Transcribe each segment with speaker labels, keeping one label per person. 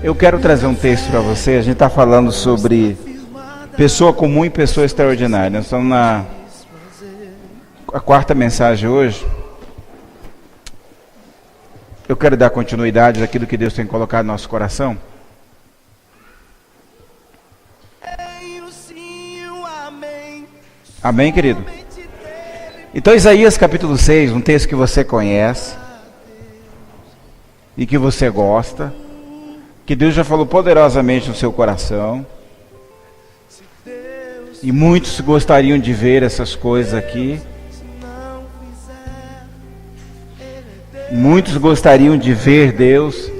Speaker 1: Eu quero trazer um texto para você. A gente está falando sobre pessoa comum e pessoa extraordinária. Nós estamos na quarta mensagem hoje. Eu quero dar continuidade àquilo que Deus tem colocado no nosso coração. Amém, querido? Então, Isaías capítulo 6, um texto que você conhece e que você gosta, que Deus já falou poderosamente no seu coração, e muitos gostariam de ver essas coisas aqui. Muitos gostariam de ver Deus,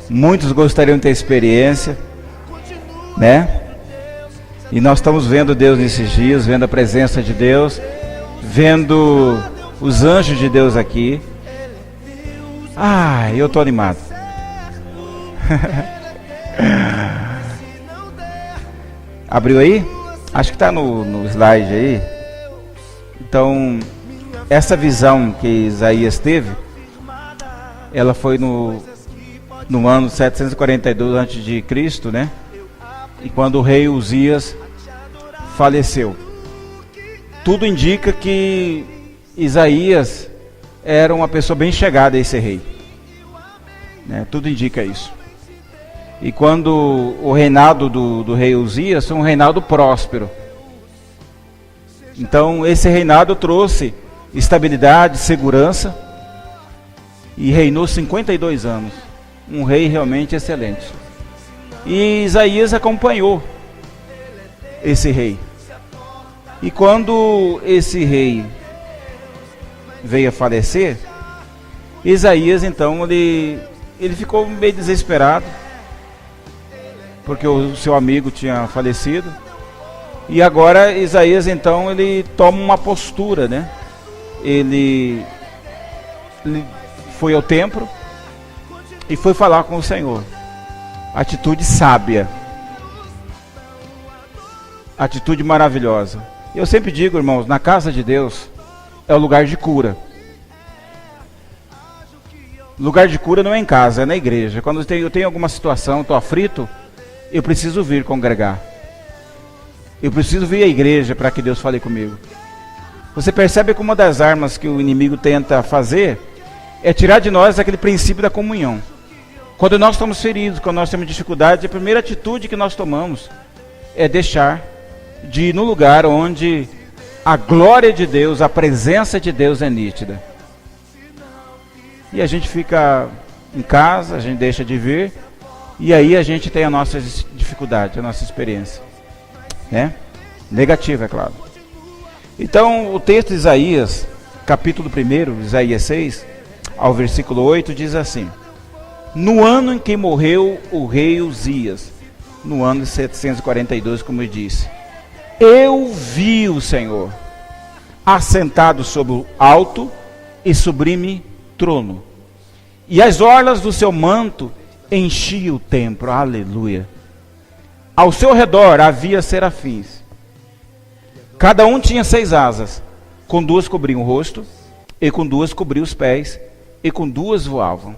Speaker 1: muitos gostariam de ter experiência, né? E nós estamos vendo Deus nesses dias, vendo a presença de Deus, vendo os anjos de Deus aqui. Eu estou animado. Abriu aí? Acho que está no slide aí. Então, essa visão que Isaías teve, ela foi no ano 742 a.C., né? E quando o rei Uzias faleceu. Tudo indica que Isaías era uma pessoa bem chegada a esse rei, né? Tudo indica isso. E quando o reinado do rei Uzias foi um reinado próspero. Então esse reinado trouxe estabilidade, segurança, e reinou 52 anos. Um rei realmente excelente. E Isaías acompanhou esse rei. E quando esse rei veio a falecer, Isaías então ele ficou meio desesperado, porque o seu amigo tinha falecido. E agora Isaías então ele toma uma postura, né? Ele foi ao templo e foi falar com o Senhor. Atitude sábia, atitude maravilhosa. Eu sempre digo, irmãos, na casa de Deus é o lugar de cura. Lugar de cura não é em casa, é na igreja. Quando eu tenho alguma situação, estou aflito, eu preciso vir congregar. Eu preciso vir à igreja para que Deus fale comigo. Você percebe que uma das armas que o inimigo tenta fazer é tirar de nós aquele princípio da comunhão. Quando nós estamos feridos, quando nós temos dificuldade, a primeira atitude que nós tomamos é deixar de ir no lugar onde a glória de Deus, a presença de Deus é nítida. E a gente fica em casa, a gente deixa de vir, e aí a gente tem a nossa dificuldade, a nossa experiência, né? Negativa, é claro. Então, o texto de Isaías, capítulo 1, Isaías 6, ao versículo 8, diz assim: no ano em que morreu o rei Uzias, no ano de 742, como eu disse, eu vi o Senhor assentado sobre o alto e sublime trono, e as orlas do seu manto enchiam o templo. Aleluia. Ao seu redor havia serafins. Cada um tinha 6 asas, com 2 cobriam o rosto, e com 2 cobriam os pés, e com 2 voavam.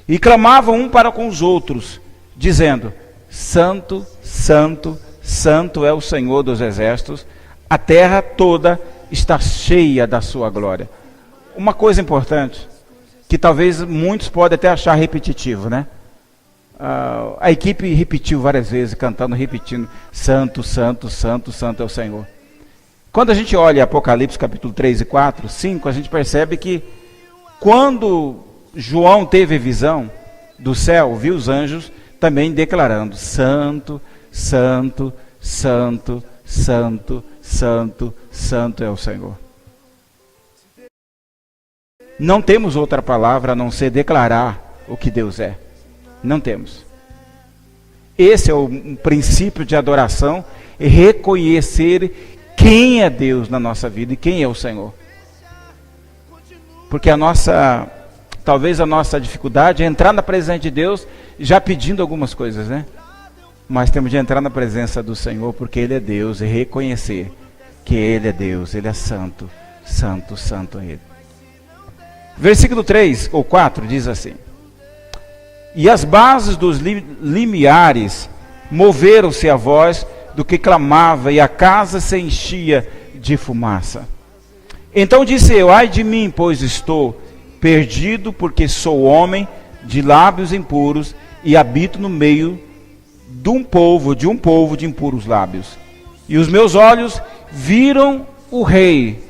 Speaker 1: E clamavam um para com os outros, dizendo: Santo, Santo, Santo é o Senhor dos exércitos, a terra toda está cheia da sua glória. Uma coisa importante, que talvez muitos podem até achar repetitivo, né? A equipe repetiu várias vezes, cantando, repetindo: Santo, Santo, Santo, Santo é o Senhor. Quando a gente olha Apocalipse capítulo 3 e 4, 5, a gente percebe que quando João teve visão do céu, viu os anjos também declarando: Santo, Santo, Santo, Santo, Santo, Santo é o Senhor. Não temos outra palavra a não ser declarar o que Deus é. Não temos. Esse é o princípio de adoração, é reconhecer quem é Deus na nossa vida e quem é o Senhor. Porque talvez a nossa dificuldade é entrar na presença de Deus já pedindo algumas coisas, né? Mas temos de entrar na presença do Senhor porque Ele é Deus e reconhecer que Ele é Deus, Ele é santo, santo, santo é Ele. Versículo 3 ou 4 diz assim: E as bases dos limiares moveram-se a voz do que clamava, e a casa se enchia de fumaça. Então disse eu: ai de mim, pois estou perdido, porque sou homem de lábios impuros e habito no meio de um povo de impuros lábios. E os meus olhos viram o Rei,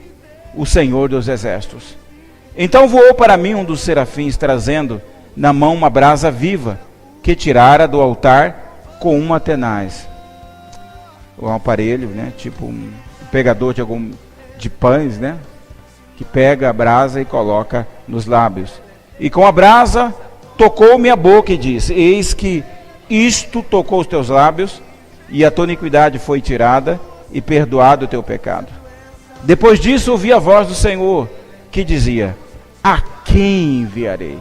Speaker 1: o Senhor dos Exércitos. Então voou para mim um dos serafins, trazendo na mão uma brasa viva, que tirara do altar com uma tenaz. Um aparelho, né? Tipo um pegador de pães, né? Que pega a brasa e coloca nos lábios. E com a brasa tocou-me a boca e disse: eis que isto tocou os teus lábios, e a tua iniquidade foi tirada, e perdoado o teu pecado. Depois disso ouvi a voz do Senhor, que dizia: a quem enviarei?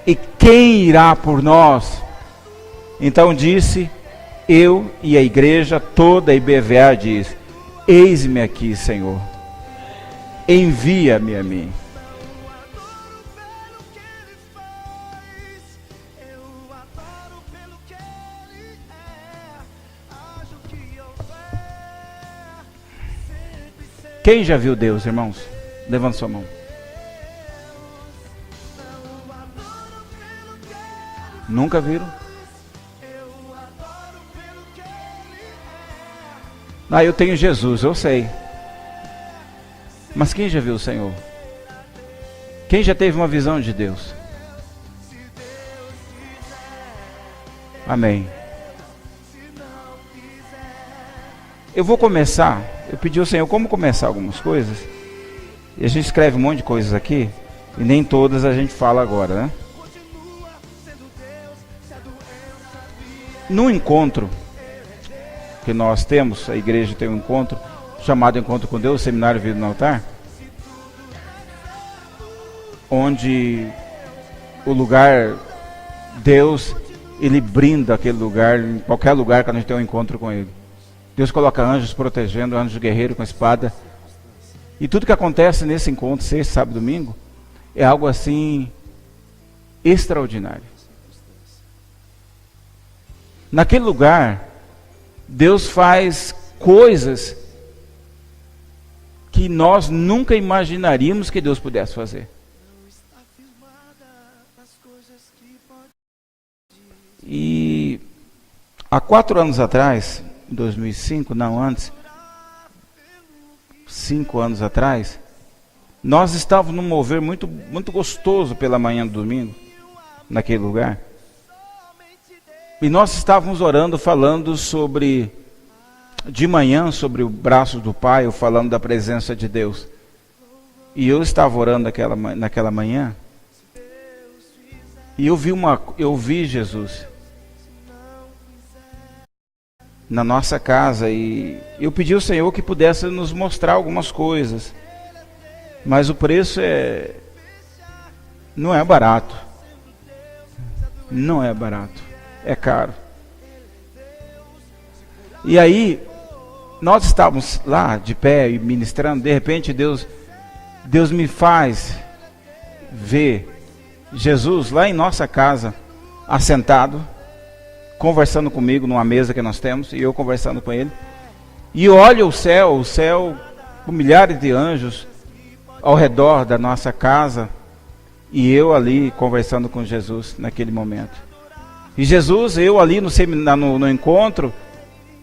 Speaker 1: E quem irá por nós? Então disse eu, e a igreja toda, a IBVA diz: eis-me aqui, Senhor, envia-me a mim. Quem já viu Deus, irmãos? Levanta sua mão. Nunca viram? Ah, eu tenho Jesus, eu sei. Mas quem já viu o Senhor? Quem já teve uma visão de Deus? Amém. Eu vou começar. Eu pedi ao Senhor como começar algumas coisas. E a gente escreve um monte de coisas aqui. E nem todas a gente fala agora, né? No encontro que nós temos, a igreja tem um encontro chamado Encontro com Deus, Seminário Vida no Altar, onde o lugar, Deus, Ele brinda aquele lugar, em qualquer lugar que a gente tem um encontro com Ele. Deus coloca anjos protegendo, anjos guerreiros com espada. E tudo que acontece nesse encontro, sexta, sábado, domingo, é algo assim extraordinário. Naquele lugar, Deus faz coisas que nós nunca imaginaríamos que Deus pudesse fazer. E há 4 anos atrás, em 2005, não antes, 5 anos atrás, nós estávamos num mover muito, muito gostoso pela manhã do domingo, naquele lugar. E nós estávamos orando, falando sobre, de manhã, sobre o braço do Pai, ou falando da presença de Deus. E eu estava orando naquela manhã, e eu vi Jesus na nossa casa, e eu pedi ao Senhor que pudesse nos mostrar algumas coisas, mas o preço não é barato, não é barato, é caro. E aí nós estávamos lá de pé e ministrando, de repente Deus me faz ver Jesus lá em nossa casa, assentado, conversando comigo numa mesa que nós temos, e eu conversando com ele. E olha o céu com milhares de anjos ao redor da nossa casa, e eu ali conversando com Jesus naquele momento. E Jesus, eu ali no encontro,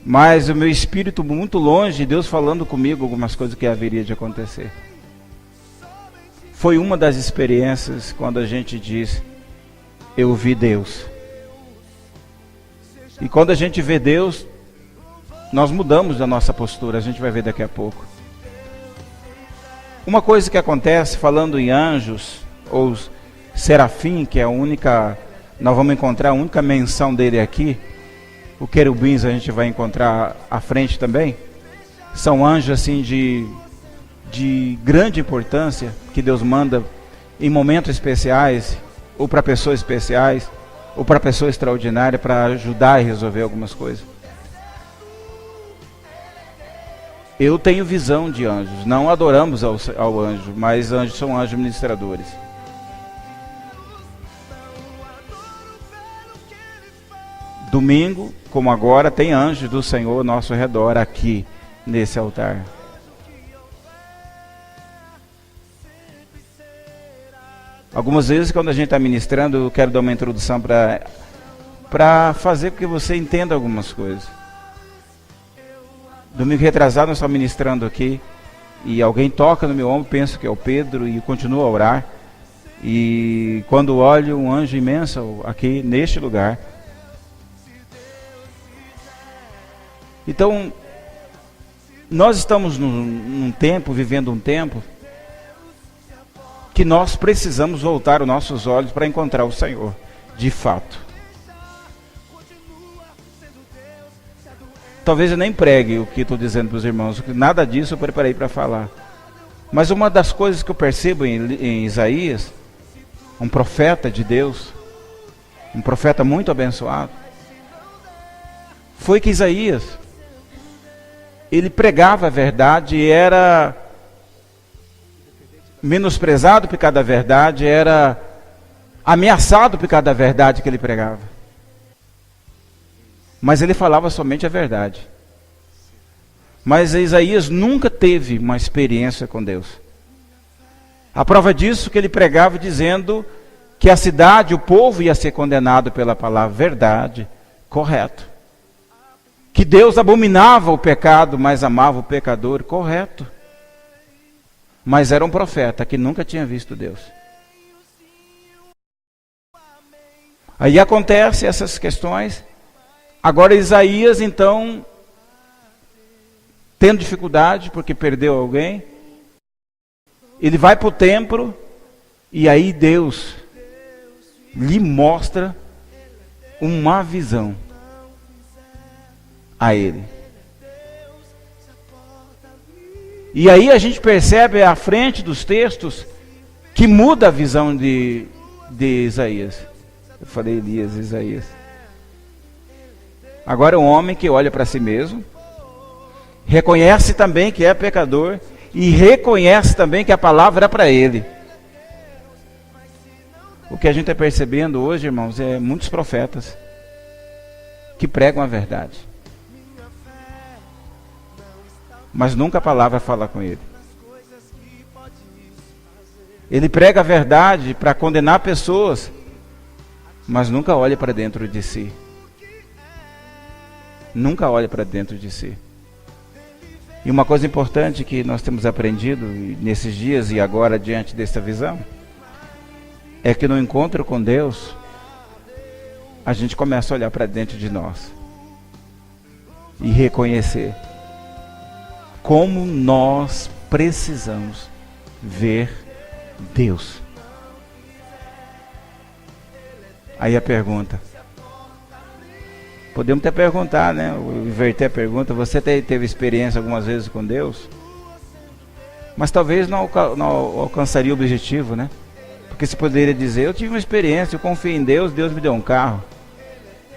Speaker 1: mas o meu espírito muito longe, Deus falando comigo algumas coisas que haveria de acontecer. Foi uma das experiências quando a gente diz: eu vi Deus. E quando a gente vê Deus, nós mudamos a nossa postura, a gente vai ver daqui a pouco. Uma coisa que acontece, falando em anjos, ou serafim, que é a única, nós vamos encontrar a única menção dele aqui, o querubins a gente vai encontrar à frente também, são anjos assim de grande importância, que Deus manda em momentos especiais, ou para pessoas especiais, ou para pessoa extraordinária, para ajudar e resolver algumas coisas. Eu tenho visão de anjos, não adoramos ao anjo, mas anjos são anjos ministradores. Domingo, como agora, tem anjos do Senhor ao nosso redor aqui, nesse altar. Algumas vezes, quando a gente está ministrando, eu quero dar uma introdução para fazer com que você entenda algumas coisas. Domingo retrasado, nós estamos ministrando aqui, e alguém toca no meu ombro, penso que é o Pedro, e continuo a orar. E quando olho, um anjo imenso aqui, neste lugar. Então, nós estamos num tempo, vivendo um tempo, que nós precisamos voltar os nossos olhos para encontrar o Senhor, de fato. Talvez eu nem pregue o que estou dizendo para os irmãos, nada disso eu preparei para falar. Mas uma das coisas que eu percebo em Isaías, um profeta de Deus, um profeta muito abençoado, foi que Isaías, ele pregava a verdade e era menosprezado por causa da verdade, era ameaçado por causa da verdade que ele pregava. Mas ele falava somente a verdade. Mas Isaías nunca teve uma experiência com Deus. A prova disso que ele pregava dizendo que a cidade, o povo ia ser condenado pela palavra verdade, correto. Que Deus abominava o pecado, mas amava o pecador, correto. Mas era um profeta que nunca tinha visto Deus. Aí acontecem essas questões. Agora Isaías, então, tendo dificuldade porque perdeu alguém, ele vai para o templo e aí Deus lhe mostra uma visão a ele. E aí a gente percebe à frente dos textos que muda a visão de Isaías. Eu falei Elias, Isaías. Agora um homem que olha para si mesmo, reconhece também que é pecador e reconhece também que a palavra é para ele. O que a gente está percebendo hoje, irmãos, é muitos profetas que pregam a verdade, mas nunca a palavra fala com ele. Ele prega a verdade para condenar pessoas, mas nunca olha para dentro de si. Nunca olha para dentro de si. E uma coisa importante que nós temos aprendido nesses dias e agora diante desta visão, é que no encontro com Deus, a gente começa a olhar para dentro de nós e reconhecer como nós precisamos ver Deus. Aí a pergunta, podemos até perguntar, né? Inverter a pergunta, você teve experiência algumas vezes com Deus? Mas talvez não alcançaria o objetivo, né? Porque você poderia dizer, eu tive uma experiência, eu confiei em Deus, Deus me deu um carro.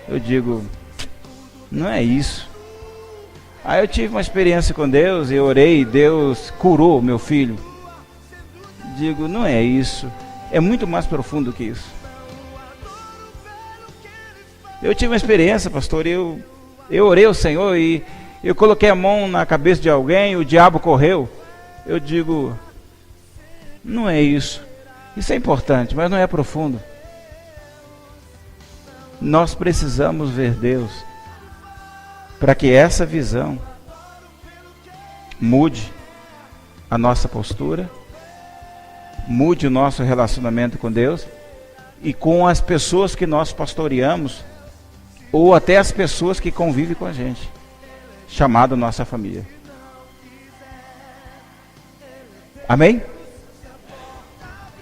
Speaker 1: Eu digo, não é isso. Aí eu tive uma experiência com Deus, eu orei, Deus curou meu filho. Digo, não é isso. É muito mais profundo que isso. Eu tive uma experiência, pastor, eu orei ao Senhor e eu coloquei a mão na cabeça de alguém, o diabo correu. Eu digo, não é isso. Isso é importante, mas não é profundo. Nós precisamos ver Deus para que essa visão mude a nossa postura, mude o nosso relacionamento com Deus e com as pessoas que nós pastoreamos, ou até as pessoas que convivem com a gente, chamado nossa família. Amém?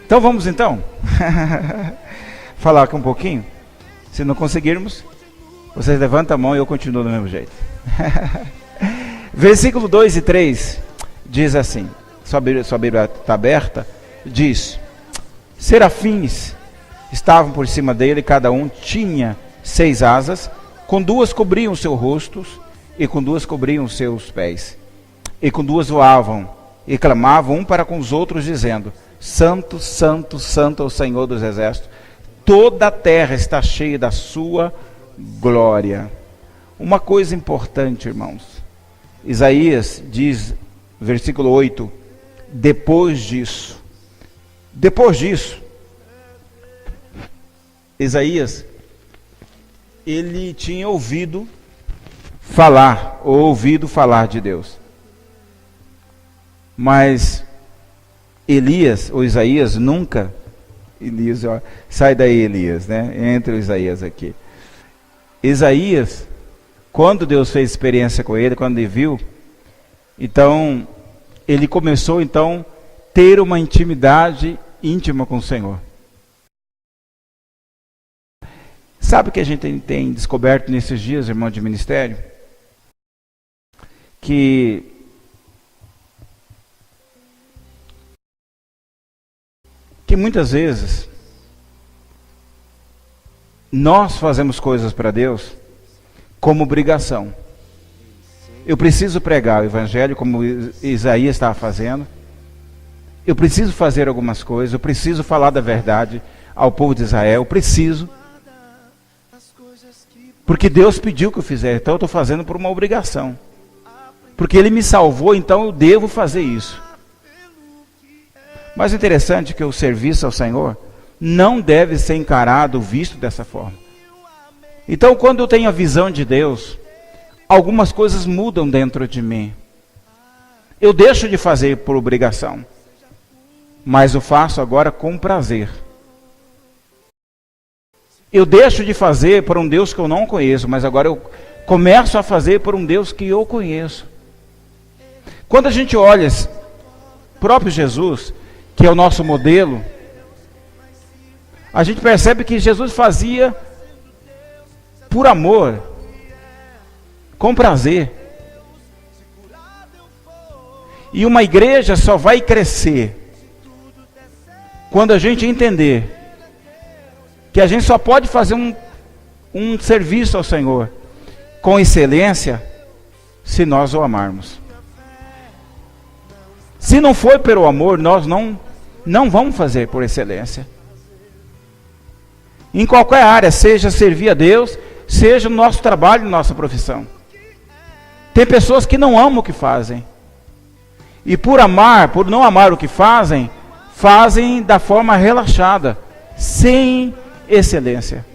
Speaker 1: Então vamos então falar aqui um pouquinho. Se não conseguirmos, vocês levantam a mão e eu continuo do mesmo jeito. Versículo 2 e 3 diz assim, sua Bíblia está aberta, diz, serafins estavam por cima dele, cada um tinha 6 asas, com 2 cobriam seus rostos, e com 2 cobriam seus pés, e com 2 voavam, e clamavam um para com os outros, dizendo, Santo, Santo, Santo é o Senhor dos exércitos, toda a terra está cheia da sua glória. Uma coisa importante, irmãos. Isaías diz, versículo 8, depois disso, Isaías, ele tinha ouvido falar de Deus. Mas Elias, ou Isaías, nunca, Elias, ó, sai daí Elias, né? Entra o Isaías aqui. Isaías, quando Deus fez experiência com ele, quando ele viu, então, ele começou então ter uma intimidade íntima com o Senhor. Sabe o que a gente tem descoberto nesses dias, irmão de ministério? Que muitas vezes nós fazemos coisas para Deus como obrigação. Eu preciso pregar o evangelho como Isaías estava fazendo. Eu preciso fazer algumas coisas, eu preciso falar da verdade ao povo de Israel, eu preciso. Porque Deus pediu que eu fizesse, então eu estou fazendo por uma obrigação. Porque Ele me salvou, então eu devo fazer isso. Mas o interessante é que o serviço ao Senhor não deve ser encarado, visto dessa forma. Então, quando eu tenho a visão de Deus, algumas coisas mudam dentro de mim. Eu deixo de fazer por obrigação, mas eu faço agora com prazer. Eu deixo de fazer por um Deus que eu não conheço, mas agora eu começo a fazer por um Deus que eu conheço. Quando a gente olha o próprio Jesus, que é o nosso modelo, a gente percebe que Jesus fazia por amor, com prazer. E uma igreja só vai crescer quando a gente entender que a gente só pode fazer um serviço ao Senhor com excelência se nós o amarmos. Se não for pelo amor, nós não vamos fazer por excelência. Em qualquer área, seja servir a Deus, seja no nosso trabalho, nossa profissão. Tem pessoas que não amam o que fazem. E por não amar o que fazem, fazem da forma relaxada, sem excelência.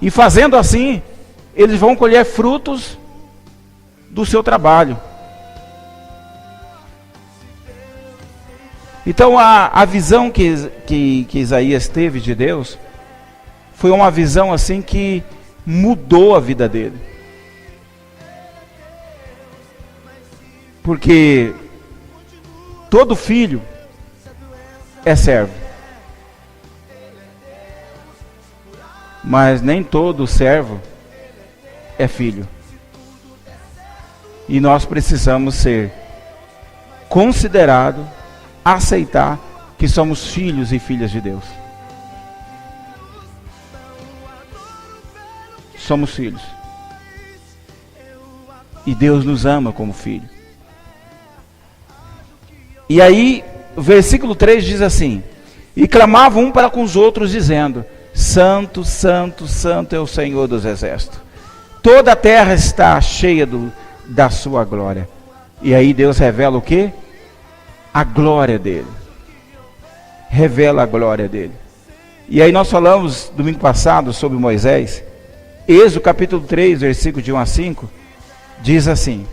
Speaker 1: E fazendo assim, eles vão colher frutos do seu trabalho. Então a visão que Isaías teve de Deus foi uma visão assim que mudou a vida dele. Porque todo filho é servo, mas nem todo servo é filho. E nós precisamos ser considerados, aceitar que somos filhos e filhas de Deus. Somos filhos. E Deus nos ama como filho. E aí, o versículo 3 diz assim: e clamavam um para com os outros, dizendo: Santo, Santo, Santo é o Senhor dos exércitos. Toda a terra está cheia da sua glória. E aí Deus revela o quê? A glória dele. Revela a glória dele. E aí nós falamos domingo passado sobre Moisés. Êxodo capítulo 3, versículo de 1 a 5, diz assim: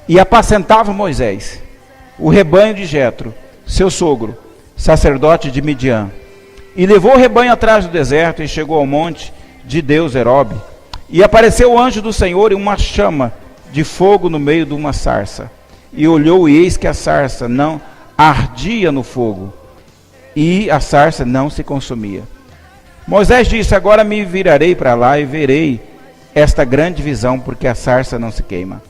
Speaker 1: e apacentava Moisés o rebanho de Jetro, seu sogro, sacerdote de Midian, e levou o rebanho atrás do deserto, e chegou ao monte de Deus Herobe, e apareceu o anjo do Senhor em uma chama de fogo no meio de uma sarça, e olhou, e eis que a sarça não ardia no fogo, e a sarça não se consumia. Moisés disse: agora me virarei para lá e verei esta grande visão, porque a sarça não se queima.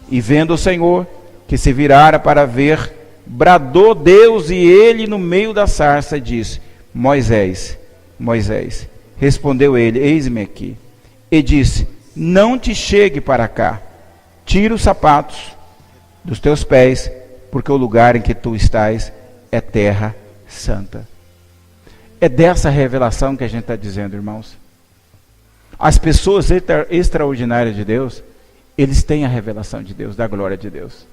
Speaker 1: E vendo o Senhor que se virara para ver, bradou Deus, e ele no meio da sarça disse: Moisés, Moisés. Respondeu ele: eis-me aqui. E disse: não te chegue para cá, tira os sapatos dos teus pés, porque o lugar em que tu estás é terra santa. É dessa revelação que a gente está dizendo, irmãos. As pessoas extraordinárias de Deus, eles têm a revelação de Deus, da glória de Deus.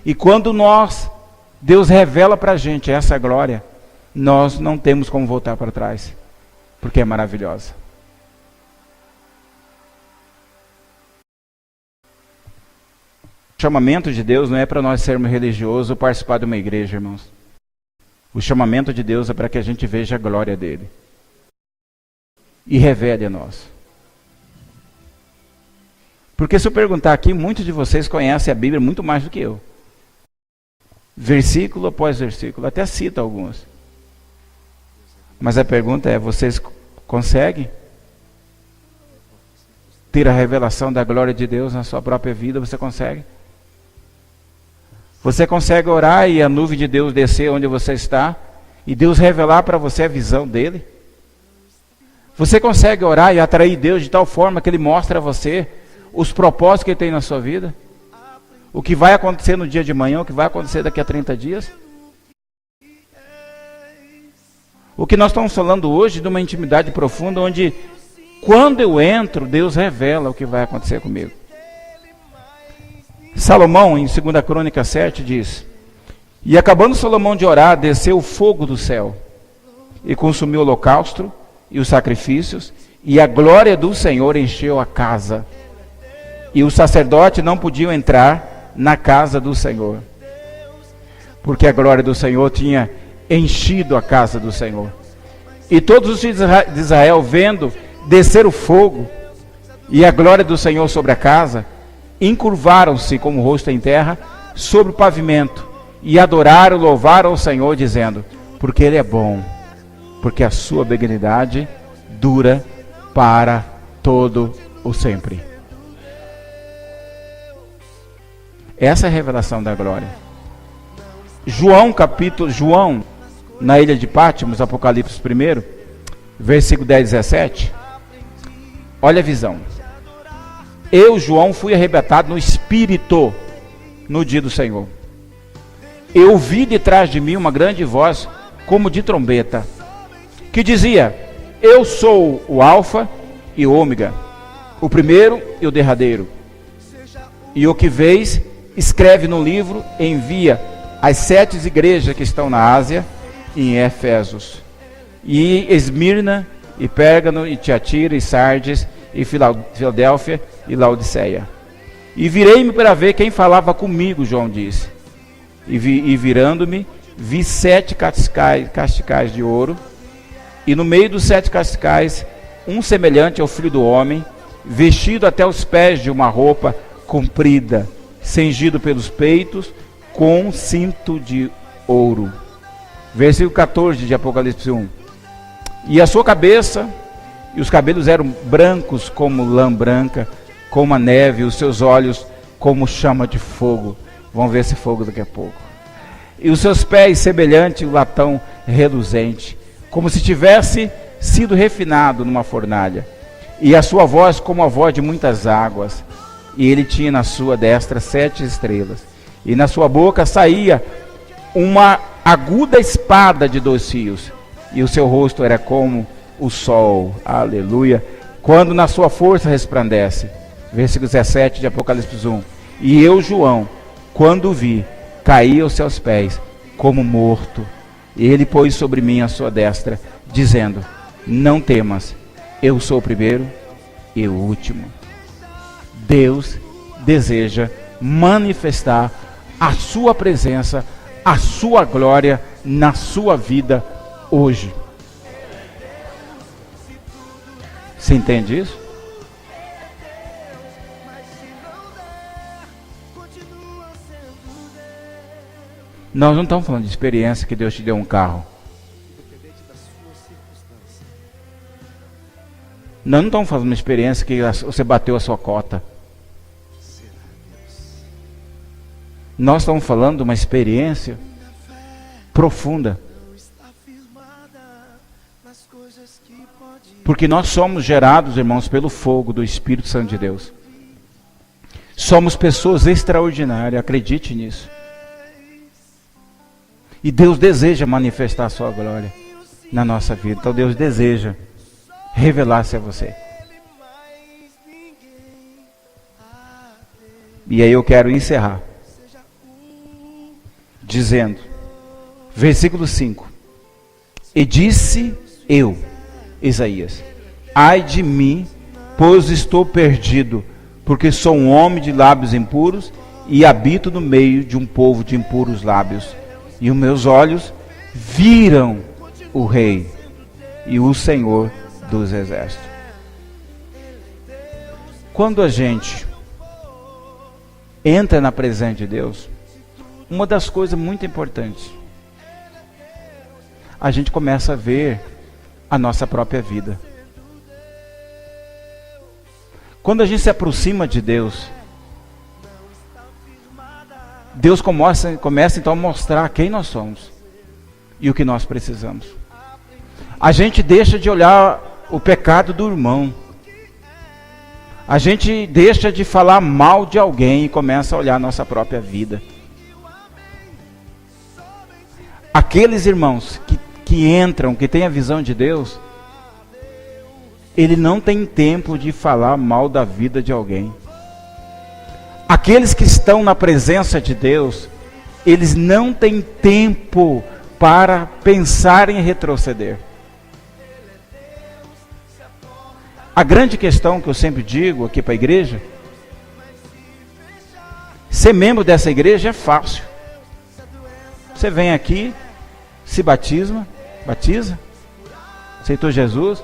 Speaker 1: E quando Deus revela para a gente essa glória, nós não temos como voltar para trás, porque é maravilhosa. O chamamento de Deus não é para nós sermos religiosos ou participar de uma igreja, irmãos. O chamamento de Deus é para que a gente veja a glória dele e revele a nós. Porque se eu perguntar aqui, muitos de vocês conhecem a Bíblia muito mais do que eu. Versículo após versículo, até cita alguns. Mas a pergunta é, vocês conseguem ter a revelação da glória de Deus na sua própria vida? Você consegue? Você consegue orar e a nuvem de Deus descer onde você está e Deus revelar para você a visão dele? Você consegue orar e atrair Deus de tal forma que ele mostra a você os propósitos que ele tem na sua vida? O que vai acontecer no dia de manhã, o que vai acontecer daqui a 30 dias? O que nós estamos falando hoje de uma intimidade profunda, onde quando eu entro, Deus revela o que vai acontecer comigo. Salomão, em 2 Crônicas 7, diz: E acabando Salomão de orar, desceu o fogo do céu, e consumiu o holocausto e os sacrifícios, e a glória do Senhor encheu a casa. E os sacerdotes não podiam entrar na casa do Senhor, porque a glória do Senhor tinha enchido a casa do Senhor. E todos os filhos de Israel, vendo descer o fogo e a glória do Senhor sobre a casa, encurvaram-se com o rosto em terra sobre o pavimento e adoraram, louvaram o Senhor, dizendo: porque Ele é bom, porque a sua benignidade dura para todo o sempre. Essa é a revelação da glória. João, na ilha de Patmos, Apocalipse 1, versículo 10 e 17. Olha a visão. Eu, João, fui arrebatado no Espírito no dia do Senhor. Eu ouvi de trás de mim uma grande voz, como de trombeta, que dizia: Eu sou o Alfa e o Ômega, o primeiro e o derradeiro. E o que vês, escreve no livro, envia às 7 igrejas que estão na Ásia e em Éfesos, e Esmirna, e Pérgamo, e Tiatira, e Sardes, e Filadélfia, e Laodiceia. E virei-me para ver quem falava comigo, João disse. E virando-me, vi 7 casticais de ouro, e no meio dos 7 casticais, um semelhante ao Filho do Homem, vestido até os pés de uma roupa comprida, cingido pelos peitos, com um cinto de ouro. Versículo 14 de Apocalipse 1. E a sua cabeça e os cabelos eram brancos como lã branca, como a neve, e os seus olhos como chama de fogo. Vamos ver esse fogo daqui a pouco. E os seus pés semelhante ao latão reluzente, como se tivesse sido refinado numa fornalha. E a sua voz como a voz de muitas águas. E ele tinha na sua destra 7 estrelas. E na sua boca saía uma aguda espada de 2 fios. E o seu rosto era como o sol. Aleluia. Quando na sua força resplandece. Versículo 17 de Apocalipse 1. E eu, João, quando vi, caí aos seus pés como morto. E ele pôs sobre mim a sua destra, dizendo: não temas, eu sou o primeiro e o último. Deus deseja manifestar a sua presença, a sua glória na sua vida hoje. Você entende isso? Nós não estamos falando de experiência que Deus te deu um carro. Nós não estamos falando de uma experiência que você bateu a sua cota. Nós estamos falando de uma experiência profunda. Porque nós somos gerados, irmãos, pelo fogo do Espírito Santo de Deus. Somos pessoas extraordinárias, acredite nisso. E Deus deseja manifestar a sua glória na nossa vida. Então Deus deseja revelar-se a você. E aí eu quero encerrar dizendo, versículo 5: E disse eu, Isaías, ai de mim, pois estou perdido, porque sou um homem de lábios impuros e habito no meio de um povo de impuros lábios. E os meus olhos viram o Rei e o Senhor dos Exércitos. Quando a gente entra na presença de Deus, uma das coisas muito importantes, a gente começa a ver a nossa própria vida. Quando a gente se aproxima de Deus, Deus começa então a mostrar quem nós somos e o que nós precisamos. A gente deixa de olhar o pecado do irmão. A gente deixa de falar mal de alguém e começa a olhar a nossa própria vida. Aqueles irmãos que entram, que têm a visão de Deus, ele não tem tempo de falar mal da vida de alguém. Aqueles que estão na presença de Deus, eles não têm tempo para pensar em retroceder. A grande questão que eu sempre digo aqui para a igreja, ser membro dessa igreja é fácil. Você vem aqui, se batiza, aceitou Jesus.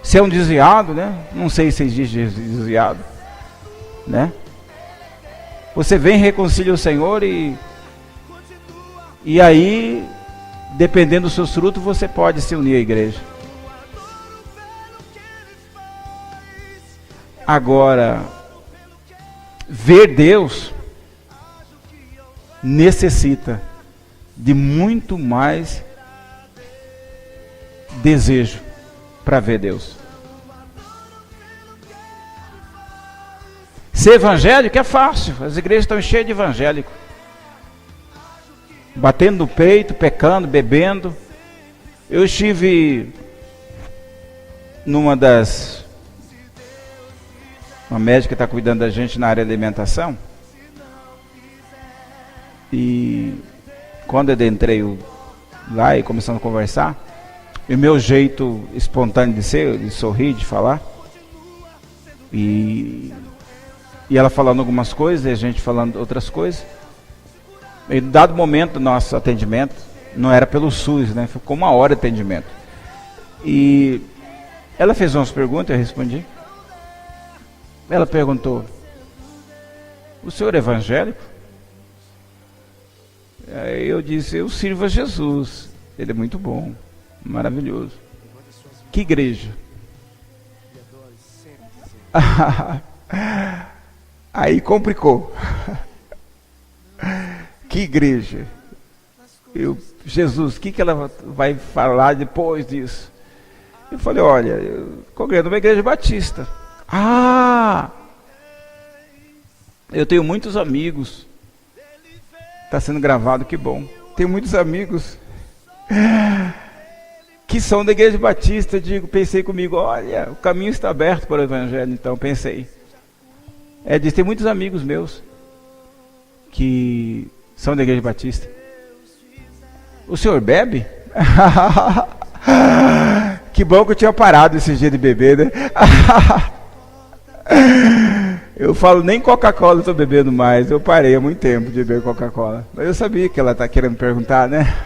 Speaker 1: Se é um desviado, né? Não sei se existe desviado, né? Você vem, reconcilia o Senhor e aí, dependendo dos seus frutos, você pode se unir à igreja. Agora, ver Deus necessita de muito mais desejo para ver Deus. Ser evangélico é fácil, as igrejas estão cheias de evangélico, batendo no peito, pecando, bebendo. Eu estive uma médica que está cuidando da gente na área de alimentação, e quando eu entrei lá e começamos a conversar, e o meu jeito espontâneo de ser, de sorrir, de falar, e ela falando algumas coisas, e a gente falando outras coisas. Em dado momento do nosso atendimento, não era pelo SUS, né? Ficou 1 hora de atendimento. E ela fez umas perguntas, eu respondi. Ela perguntou: o senhor é evangélico? Aí eu disse: eu sirvo a Jesus. Ele é muito bom, maravilhoso. Que igreja? Aí complicou. Que igreja? Jesus, o que ela vai falar depois disso? Eu falei: olha, eu congrego numa igreja batista. Eu tenho muitos amigos. Está sendo gravado, que bom. Tenho muitos amigos que são da igreja batista. Pensei comigo: olha, o caminho está aberto para o evangelho. Então pensei. Disse: tem muitos amigos meus que são da igreja batista. O senhor bebe? Que bom que eu tinha parado esses dias de beber, né? Eu falo, nem Coca-Cola eu estou bebendo mais. Eu parei há muito tempo de beber Coca-Cola. Mas eu sabia que ela está querendo perguntar, né?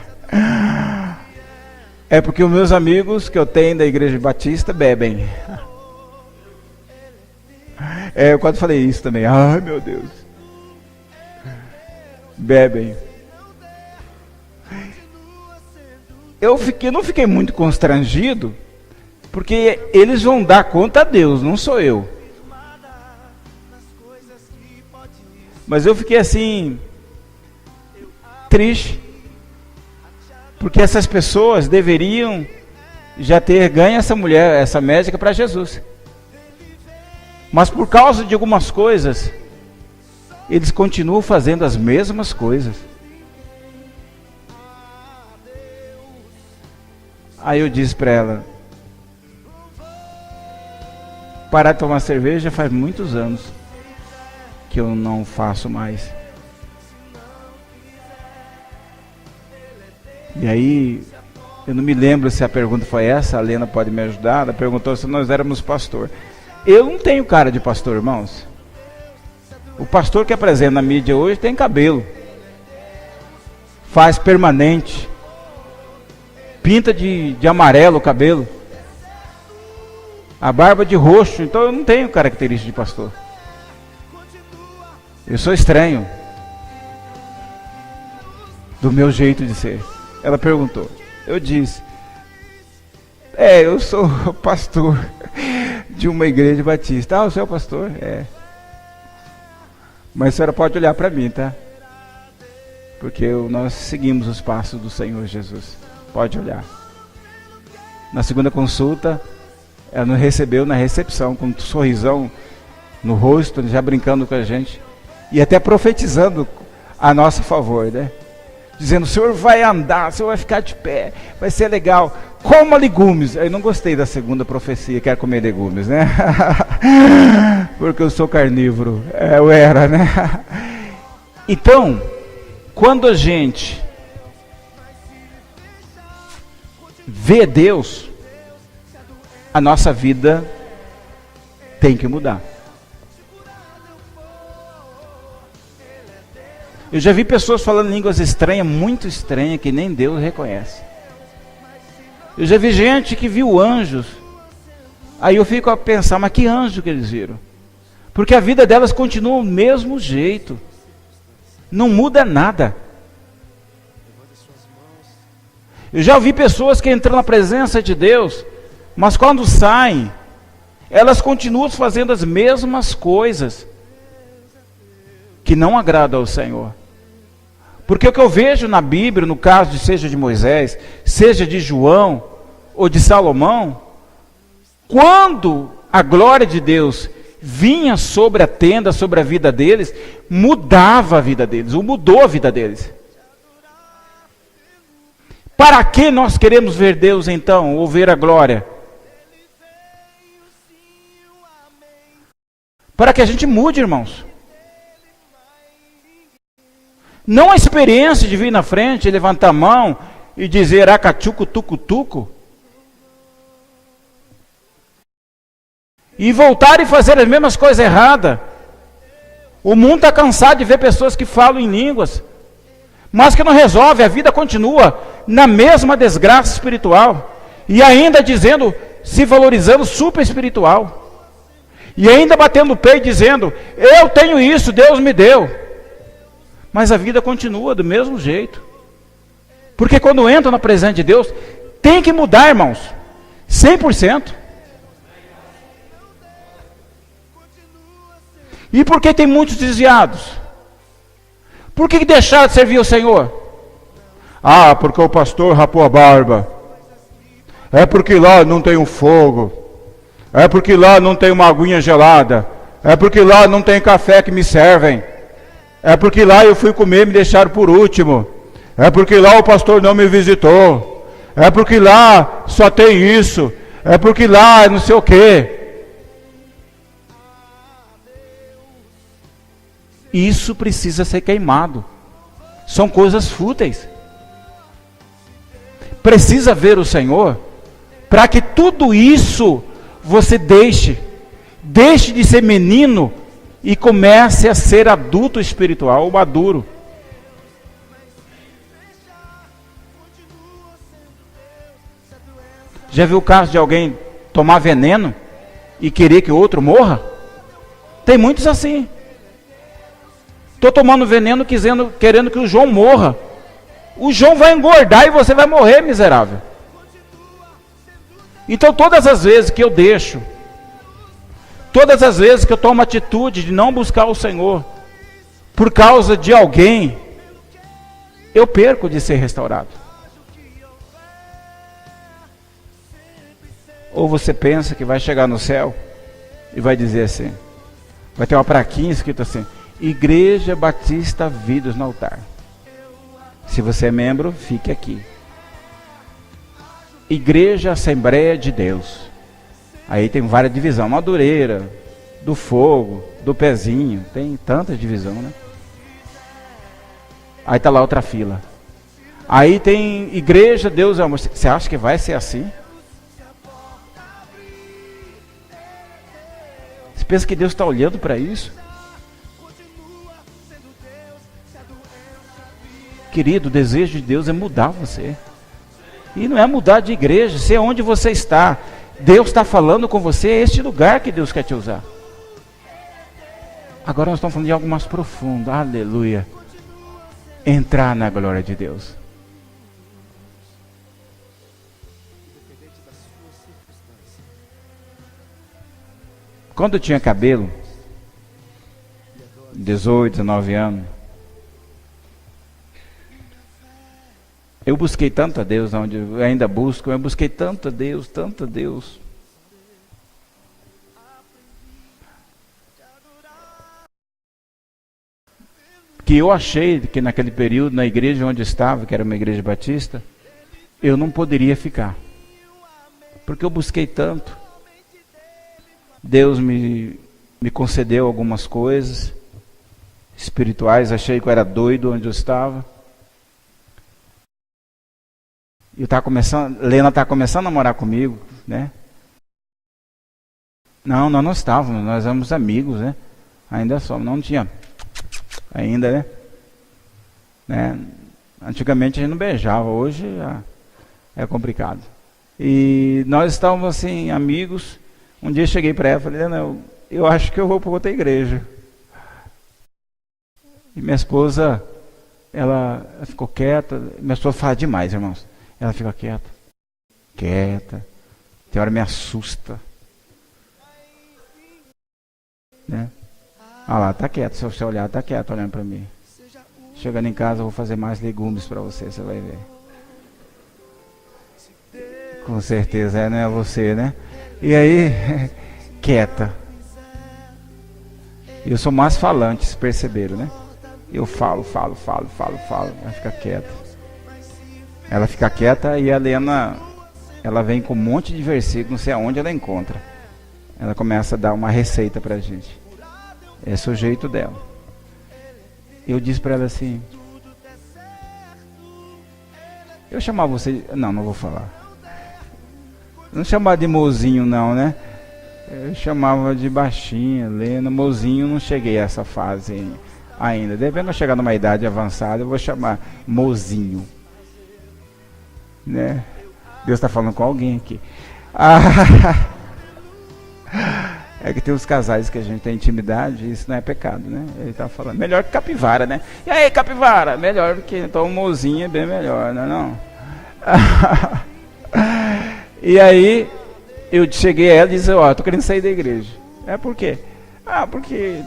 Speaker 1: É porque os meus amigos que eu tenho da igreja batista bebem. Eu quase falei isso também. Ai, meu Deus. Bebem. Eu não fiquei muito constrangido, porque eles vão dar conta a Deus, não sou eu. Mas eu fiquei assim, triste, porque essas pessoas deveriam já ter ganho essa mulher, essa médica, para Jesus. Mas por causa de algumas coisas, eles continuam fazendo as mesmas coisas. Aí eu disse para ela: parar de tomar cerveja faz muitos anos que eu não faço mais. E aí, eu não me lembro se a pergunta foi essa, a Lena pode me ajudar. Ela perguntou se nós éramos pastor. Eu não tenho cara de pastor, irmãos. O pastor que apresenta na mídia hoje tem cabelo, faz permanente, pinta de amarelo o cabelo, a barba de roxo. Então eu não tenho característica de pastor. Eu sou estranho do meu jeito de ser. Ela perguntou. Eu disse: eu sou pastor de uma igreja batista. Ah, o senhor é pastor? É. Mas a senhora pode olhar para mim, tá? Porque nós seguimos os passos do Senhor Jesus. Pode olhar. Na segunda consulta, ela nos recebeu na recepção, com um sorrisão no rosto, já brincando com a gente. E até profetizando a nosso favor, né? Dizendo: o senhor vai andar, o senhor vai ficar de pé, vai ser legal. Coma legumes. Eu não gostei da segunda profecia, quero comer legumes, né? Porque eu sou carnívoro. Eu era, né? Então, quando a gente vê Deus, a nossa vida tem que mudar. Eu já vi pessoas falando línguas estranhas, muito estranhas, que nem Deus reconhece. Eu já vi gente que viu anjos. Aí eu fico a pensar: mas que anjo que eles viram? Porque a vida delas continua do mesmo jeito. Não muda nada. Eu já ouvi pessoas que entram na presença de Deus, mas quando saem, elas continuam fazendo as mesmas coisas que não agradam ao Senhor. Porque o que eu vejo na Bíblia, no caso seja de Moisés, seja de João ou de Salomão, quando a glória de Deus vinha sobre a tenda, sobre a vida deles, mudava a vida deles, ou mudou a vida deles. Para que nós queremos ver Deus então, ou ver a glória? Para que a gente mude, irmãos. Não a experiência de vir na frente, levantar a mão e dizer acachuco, tucu, tucu. E voltar e fazer as mesmas coisas erradas. O mundo está cansado de ver pessoas que falam em línguas, mas que não resolve, a vida continua na mesma desgraça espiritual. E ainda dizendo, se valorizando super espiritual. E ainda batendo o pé e dizendo: eu tenho isso, Deus me deu. Mas a vida continua do mesmo jeito. Porque quando entra na presença de Deus, tem que mudar, irmãos. 100%. E por que tem muitos desviados? Por que deixaram de servir o Senhor? Ah, porque o pastor rapou a barba. É porque lá não tem um fogo. É porque lá não tem uma aguinha gelada. É porque lá não tem café que me servem. É porque lá eu fui comer e me deixaram por último. É porque lá o pastor não me visitou. É porque lá só tem isso. É porque lá não sei o quê. Isso precisa ser queimado. São coisas fúteis. Precisa ver o Senhor para que tudo isso você deixe. Deixe de ser menino e comece a ser adulto espiritual, maduro. Já viu o caso de alguém tomar veneno e querer que o outro morra? Tem muitos assim. Estou tomando veneno querendo que o João morra. O João vai engordar e você vai morrer, miserável. Então todas as vezes que eu deixo, todas as vezes que eu tomo a atitude de não buscar o Senhor, por causa de alguém, eu perco de ser restaurado. Ou você pensa que vai chegar no céu e vai dizer assim, vai ter uma plaquinha escrita assim: Igreja Batista Vidas no altar. Se você é membro, fique aqui. Igreja Assembleia de Deus. Aí tem várias divisões: Madureira, do fogo, do pezinho. Tem tanta divisão, né? Aí tá lá outra fila. Aí tem igreja, Deus é amor. Você acha que vai ser assim? Você pensa que Deus está olhando para isso? Querido, o desejo de Deus é mudar você. E não é mudar de igreja, ser onde você está. Deus está falando com você, é este lugar que Deus quer te usar. Agora nós estamos falando de algo mais profundo. Aleluia. Entrar na glória de Deus. Quando eu tinha cabelo, 18, 19 anos, eu busquei tanto a Deus, onde eu ainda busco, eu busquei tanto a Deus, tanto a Deus. Que eu achei que naquele período, na igreja onde eu estava, que era uma igreja batista, eu não poderia ficar. Porque eu busquei tanto. Deus me concedeu algumas coisas espirituais, achei que eu era doido onde eu estava. Lena está começando a namorar comigo, né? Não, nós não estávamos, nós éramos amigos, né? Ainda só, não tinha, ainda, né? Antigamente a gente não beijava, hoje é complicado. E nós estávamos assim, amigos. Um dia eu cheguei para ela e falei, Lena, eu acho que eu vou para outra igreja. E minha esposa, ela ficou quieta. Minha esposa fala demais, irmãos. Ela fica quieta. Tem hora me assusta. Né? Ah lá, tá quieto. Se você olhar, tá quieto olhando para mim. Chegando em casa, eu vou fazer mais legumes para você vai ver. Com certeza, não é você, né? E aí, quieta. Eu sou mais falante, vocês perceberam, né? Eu falo. Ela fica quieta. Ela fica quieta e a Lena, ela vem com um monte de versículos, não sei aonde ela encontra. Ela começa a dar uma receita pra gente. Esse é o jeito dela. Eu disse pra ela assim, eu chamava você... Não vou falar. Não chamava de mozinho não, né? Eu chamava de baixinha, Lena, mozinho, não cheguei a essa fase ainda. Devendo chegar numa idade avançada, eu vou chamar mozinho. Né? Deus está falando com alguém aqui. É que tem uns casais que a gente tem intimidade, isso não é pecado, né? Ele está falando, melhor que capivara, né? E aí, capivara? Melhor do que, então, mozinho é bem melhor, não é não? E aí, eu cheguei a ela e disse, ó, eu tô querendo sair da igreja. Por quê? Porque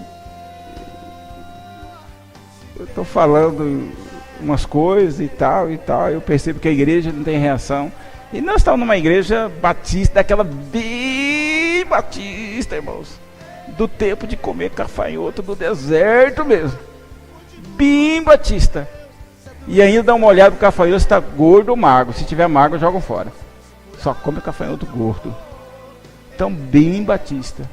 Speaker 1: eu tô falando umas coisas e tal, eu percebo que a igreja não tem reação. E nós estávamos numa igreja batista, daquela bem batista, irmãos. Do tempo de comer cafanhoto do deserto mesmo. Bem batista. E ainda dá uma olhada pro cafanhoto se está gordo ou magro. Se tiver magro, jogam fora. Só come cafanhoto gordo. Então, bem batista.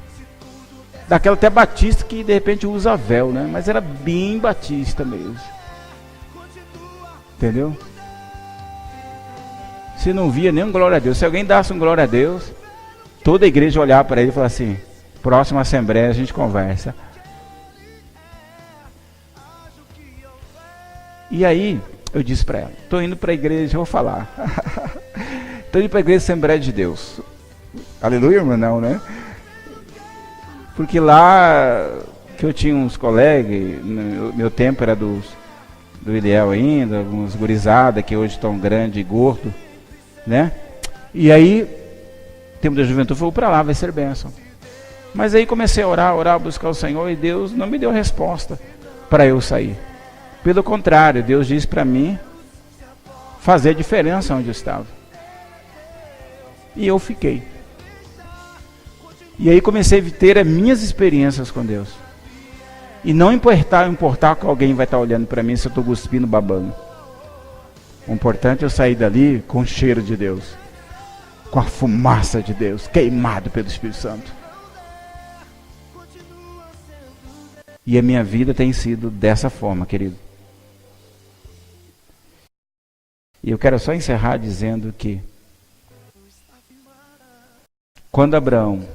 Speaker 1: Daquela até batista que de repente usa véu, né? Mas era bem batista mesmo. Entendeu? Se não via nenhum glória a Deus. Se alguém desse um glória a Deus, toda a igreja olhava para ele e falava assim, próxima assembleia a gente conversa. E aí, eu disse para ela, estou indo para a igreja, vou falar. Estou indo para a igreja Assembleia de Deus. Aleluia, irmão, não, né? Porque lá que eu tinha uns colegas, meu tempo era do Ideal ainda, alguns gurizada que hoje estão grande e gordo, né? E aí, tempo da juventude, vou para lá, vai ser bênção. Mas aí comecei a orar, buscar o Senhor, e Deus não me deu resposta para eu sair. Pelo contrário, Deus disse para mim fazer a diferença onde eu estava. E eu fiquei. E aí comecei a ter as minhas experiências com Deus. E não importar que alguém vai estar olhando para mim se eu estou cuspindo, babando. O importante é eu sair dali com o cheiro de Deus. Com a fumaça de Deus, queimado pelo Espírito Santo. E a minha vida tem sido dessa forma, querido. E eu quero só encerrar dizendo que quando Abraão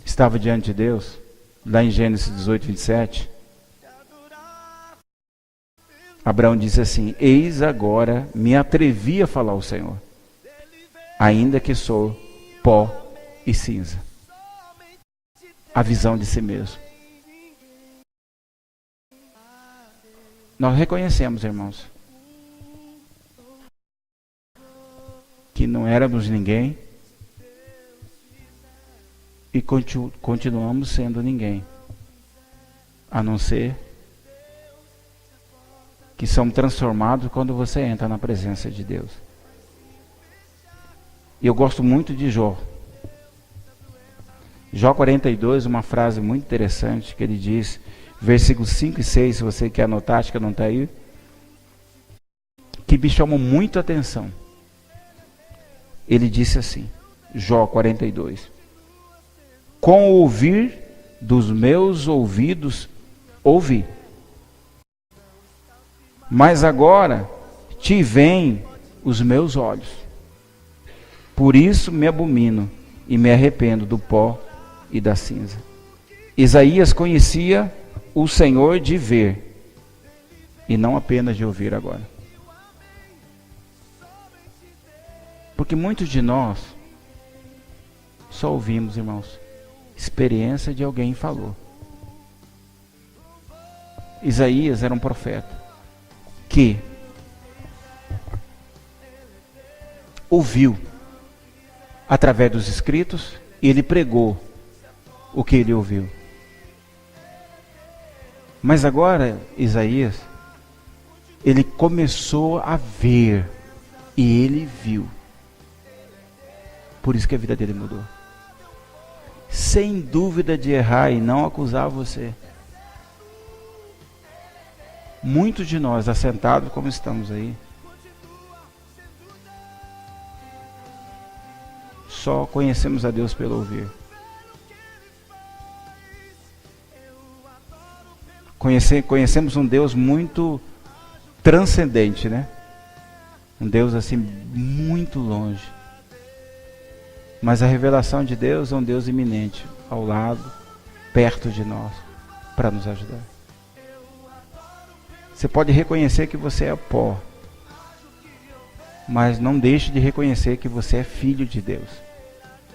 Speaker 1: estava diante de Deus, lá em Gênesis 18, 27, Abraão disse assim: eis agora me atrevi a falar ao Senhor, ainda que sou pó e cinza. A visão de si mesmo. Nós reconhecemos, irmãos, que não éramos ninguém e continuamos sendo ninguém, a não ser que somos transformados quando você entra na presença de Deus. E eu gosto muito de Jó. Jó 42, uma frase muito interessante que ele diz, versículos 5 e 6, se você quer anotar, acho que não está aí, que me chamou muito a atenção. Ele disse assim, Jó 42, com o ouvir dos meus ouvidos ouvi, mas agora te veem os meus olhos, por isso me abomino e me arrependo do pó e da cinza. Isaías conhecia o Senhor de ver, e não apenas de ouvir agora. Porque muitos de nós só ouvimos, irmãos, experiência de alguém falou. Isaías era um profeta que ouviu através dos escritos e ele pregou o que ele ouviu. Mas agora, Isaías, ele começou a ver e ele viu. Por isso que a vida dele mudou. Sem dúvida de errar e não acusar você. Muitos de nós, assentados como estamos aí, só conhecemos a Deus pelo ouvir. Conhecemos um Deus muito transcendente, né? Um Deus assim muito longe. Mas a revelação de Deus é um Deus iminente, ao lado, perto de nós, para nos ajudar. Você pode reconhecer que você é pó, mas não deixe de reconhecer que você é filho de Deus.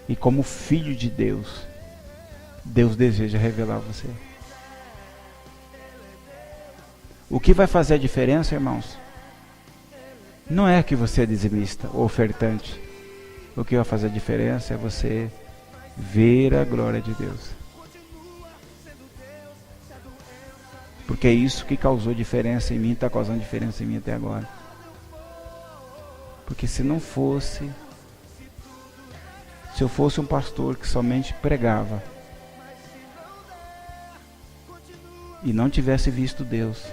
Speaker 1: E como filho de Deus, Deus deseja revelar você. O que vai fazer a diferença, irmãos? Não é que você é dizimista ou ofertante. O que vai fazer a diferença é você ver a glória de Deus. Porque é isso que causou diferença em mim, está causando diferença em mim até agora. Porque se eu fosse um pastor que somente pregava e não tivesse visto Deus,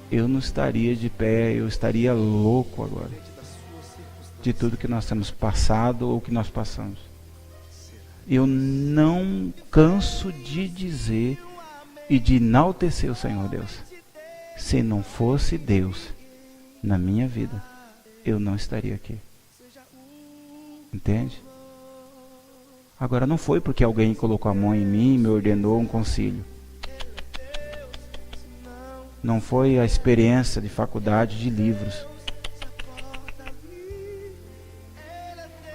Speaker 1: eu não estaria de pé, eu estaria louco agora de tudo que nós temos passado ou que nós passamos. Eu não canso de dizer e de enaltecer o Senhor Deus. Se não fosse Deus na minha vida, eu não estaria aqui. Entende? Agora não foi porque alguém colocou a mão em mim e me ordenou um concílio. Não foi a experiência de faculdade de livros.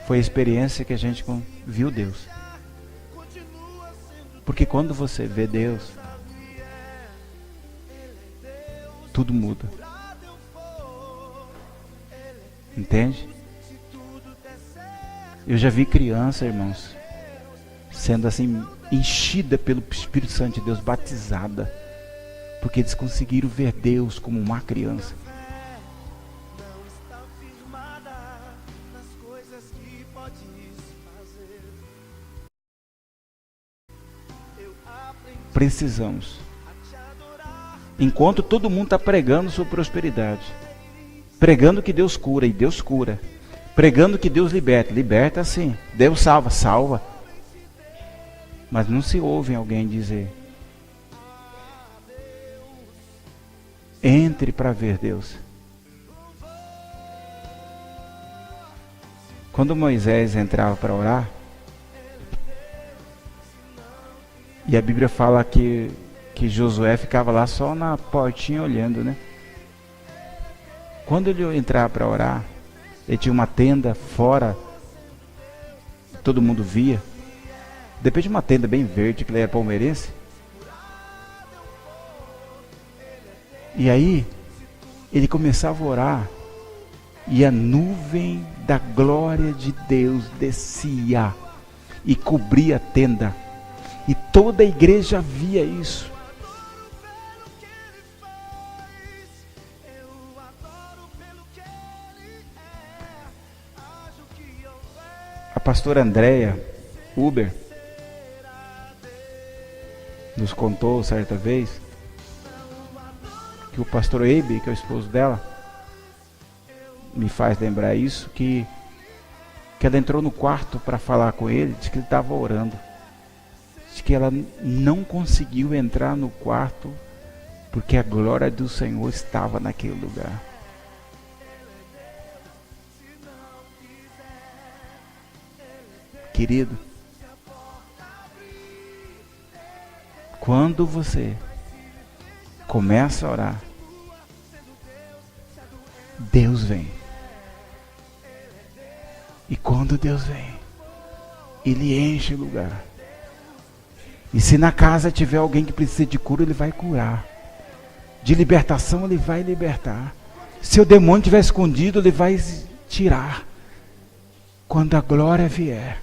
Speaker 1: Foi a experiência que a gente viu Deus. Porque quando você vê Deus, tudo muda. Entende? Eu já vi criança, irmãos, sendo assim enchida pelo Espírito Santo de Deus, batizada, porque eles conseguiram ver Deus como uma criança. Precisamos. Enquanto todo mundo está pregando sobre prosperidade, pregando que Deus cura, e Deus cura, pregando que Deus liberta, liberta sim, Deus salva, salva, mas não se ouve alguém dizer Entre para ver Deus. Quando Moisés entrava para orar, e a Bíblia fala que Josué ficava lá só na portinha olhando, né? Quando ele entrava para orar, ele tinha uma tenda fora, todo mundo via. Depois de uma tenda bem verde, que ele era palmeirense. E aí, ele começava a orar, e a nuvem da glória de Deus descia e cobria a tenda. E toda a igreja via isso. A pastora Andréia Uber nos contou certa vez que o pastor Eibe, que é o esposo dela, me faz lembrar isso, que ela entrou no quarto para falar com ele, disse que ele estava orando. Diz que ela não conseguiu entrar no quarto porque a glória do Senhor estava naquele lugar. Querido, quando você começa a orar, Deus vem. E quando Deus vem, Ele enche o lugar. E se na casa tiver alguém que precisa de cura, Ele vai curar. De libertação, Ele vai libertar. Se o demônio estiver escondido, Ele vai tirar. Quando a glória vier.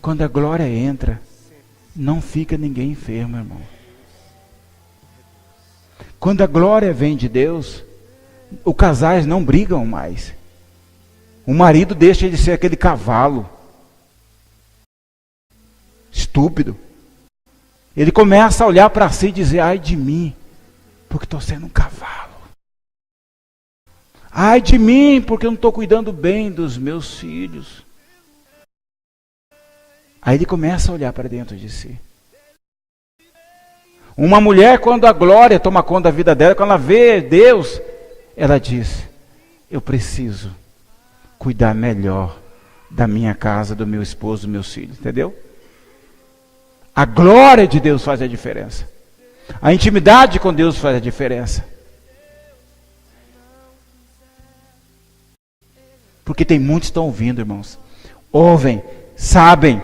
Speaker 1: Quando a glória entra, não fica ninguém enfermo, irmão. Quando a glória vem de Deus, os casais não brigam mais. O marido deixa de ser aquele cavalo estúpido. Ele começa a olhar para si e dizer: ai de mim, porque estou sendo um cavalo. Ai de mim, porque eu não estou cuidando bem dos meus filhos. Aí ele começa a olhar para dentro de si. Uma mulher, quando a glória toma conta da vida dela, quando ela vê Deus, ela diz: eu preciso cuidar melhor da minha casa, do meu esposo, dos meus filhos. Entendeu? A glória de Deus faz a diferença. A intimidade com Deus faz a diferença. Porque tem muitos que estão ouvindo, irmãos. Ouvem, sabem,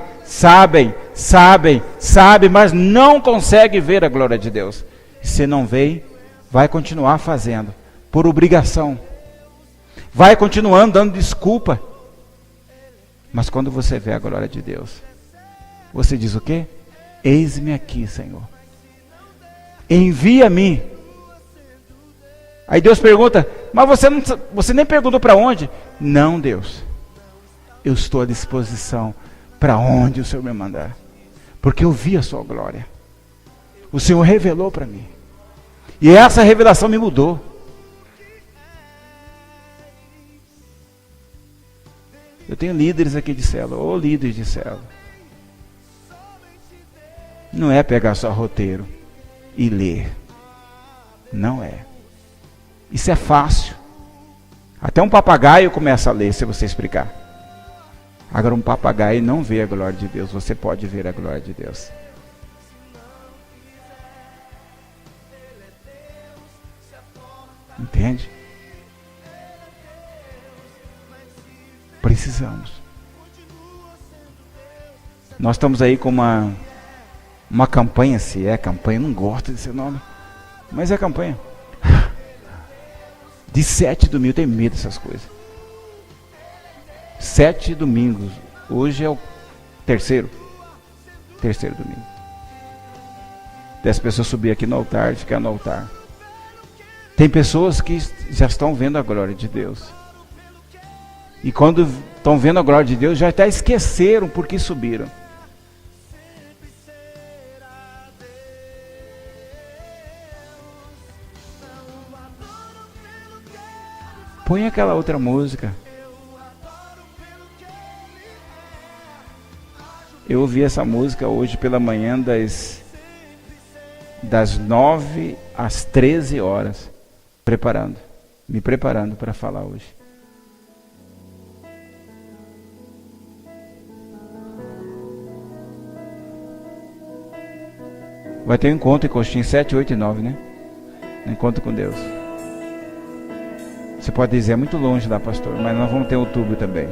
Speaker 1: mas não consegue ver a glória de Deus. Se não vê, vai continuar fazendo, por obrigação. Vai continuando dando desculpa. Mas quando você vê a glória de Deus, você diz o quê? Eis-me aqui, Senhor. Envia-me. Aí Deus pergunta: mas você nem perguntou para onde? Não, Deus. Eu estou à disposição para onde o Senhor me mandar. Porque eu vi a sua glória. O Senhor revelou para mim. E essa revelação me mudou. Eu tenho líderes aqui de célula, ou líderes de célula. Não é pegar só roteiro e ler. Não é. Isso é fácil. Até um papagaio começa a ler se você explicar. Agora um papagaio não vê a glória de Deus. Você pode ver a glória de Deus. Entende? Precisamos. Nós estamos aí com uma campanha, se é campanha, não gosto desse nome, mas é campanha. De 7 domingos, eu tenho medo dessas coisas. 7 domingos. Hoje é o terceiro domingo. Das pessoas subir aqui no altar e ficar no altar. Tem pessoas que já estão vendo a glória de Deus. E quando estão vendo a glória de Deus, já até esqueceram por que subiram. Põe aquela outra música. Eu ouvi essa música hoje pela manhã das 9 às 13 horas, me preparando para falar hoje. Vai ter um encontro em Coxim 7, 8 e 9, né? Encontro com Deus. Você pode dizer, é muito longe lá, pastor, mas nós vamos ter outubro também.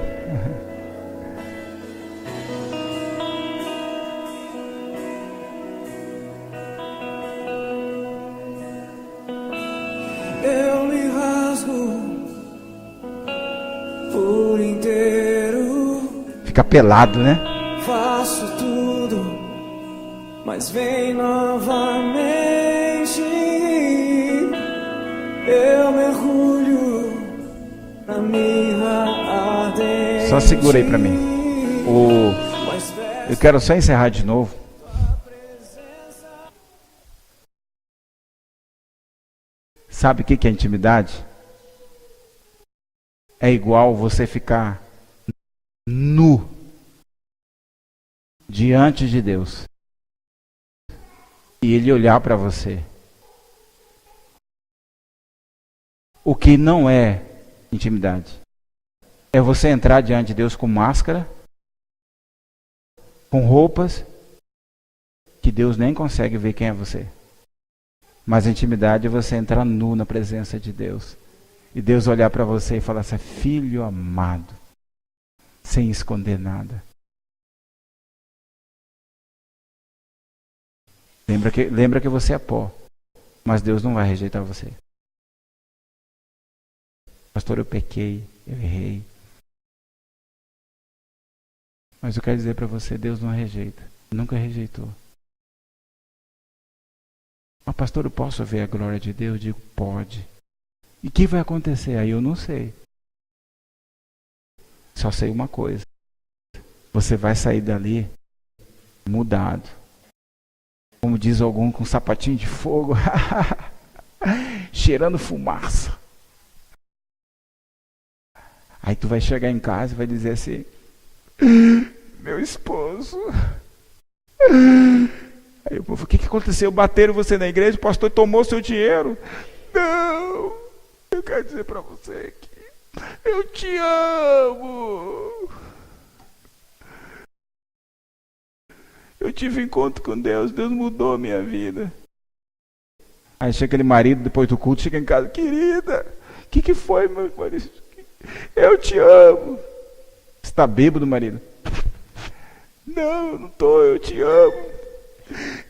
Speaker 2: Eu me rasgo por inteiro.
Speaker 1: Fica pelado, né?
Speaker 2: Faço tudo, mas vem novamente. Eu mergulho na mirra ardente.
Speaker 1: Só segura aí pra mim. Eu quero só encerrar de novo. Sabe o que é intimidade? É igual você ficar nu diante de Deus e Ele olhar para você. O que não é intimidade é você entrar diante de Deus com máscara, com roupas que Deus nem consegue ver quem é você. Mas a intimidade é você entrar nu na presença de Deus. E Deus olhar para você e falar assim, filho amado, sem esconder nada. Lembra que você é pó, mas Deus não vai rejeitar você. Pastor, eu pequei, eu errei. Mas eu quero dizer para você, Deus não rejeita, nunca rejeitou. Mas pastor, eu posso ver a glória de Deus? Eu digo, pode. E o que vai acontecer? Aí eu não sei. Só sei uma coisa. Você vai sair dali mudado. Como diz algum, com um sapatinho de fogo. Cheirando fumaça. Aí tu vai chegar em casa e vai dizer assim, meu esposo... Aí o povo, o que aconteceu? Bateram você na igreja, o pastor tomou seu dinheiro. Não, eu quero dizer para você que eu te amo. Eu tive encontro com Deus, Deus mudou a minha vida. Aí chega aquele marido, depois do culto, chega em casa, querida, o que foi, meu marido? Eu te amo. Você está bêbado, marido? Não estou, eu te amo.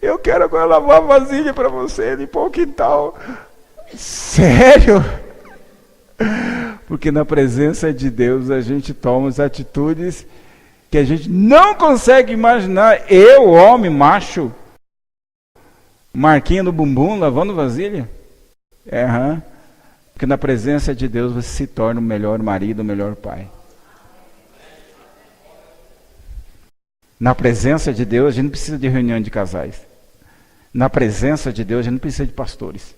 Speaker 1: Eu quero agora lavar a vasilha para você, limpar o quintal. Sério? Porque na presença de Deus a gente toma as atitudes que a gente não consegue imaginar. Eu, homem, macho, marquinha no bumbum, lavando vasilha. Porque na presença de Deus você se torna o melhor marido, o melhor pai. Na presença de Deus, a gente não precisa de reunião de casais. Na presença de Deus, a gente não precisa de pastores.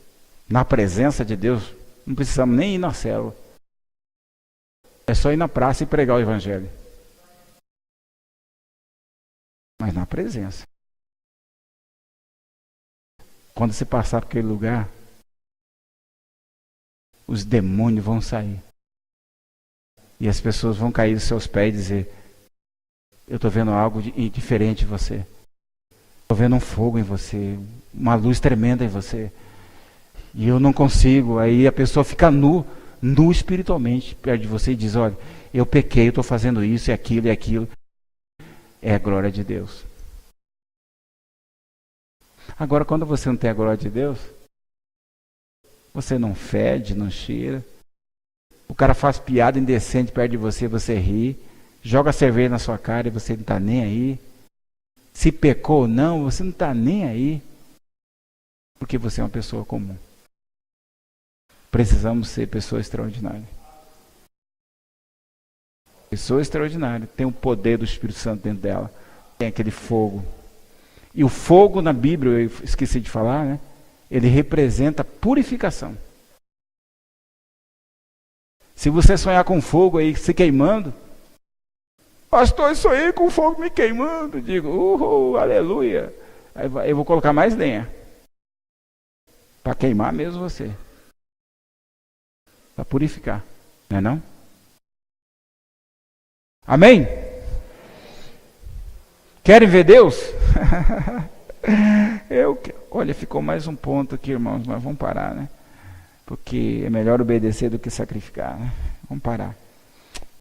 Speaker 1: Na presença de Deus, não precisamos nem ir na célula. É só ir na praça e pregar o evangelho. Mas na presença. Quando você passar por aquele lugar, os demônios vão sair. E as pessoas vão cair dos seus pés e dizer, eu estou vendo algo diferente em você. Estou vendo um fogo em você, uma luz tremenda em você. E eu não consigo. Aí a pessoa fica nu espiritualmente perto de você e diz, olha, eu pequei, eu estou fazendo isso e aquilo e aquilo. É a glória de Deus. Agora, quando você não tem a glória de Deus, você não fede, não cheira. O cara faz piada indecente perto de você, você ri. Joga cerveja na sua cara e você não está nem aí. Se pecou ou não, você não está nem aí. Porque você é uma pessoa comum. Precisamos ser pessoas extraordinárias. Pessoa extraordinária. Tem o poder do Espírito Santo dentro dela. Tem aquele fogo. E o fogo na Bíblia, eu esqueci de falar, né? Ele representa purificação. Se você sonhar com fogo aí se queimando, Pastor, eu sonhei com o fogo me queimando. Digo, aleluia. Aí eu vou colocar mais lenha. Para queimar mesmo você. Para purificar. Não é não? Amém? Querem ver Deus? Olha, ficou mais um ponto aqui, irmãos, mas vamos parar, né? Porque é melhor obedecer do que sacrificar, né? Vamos parar.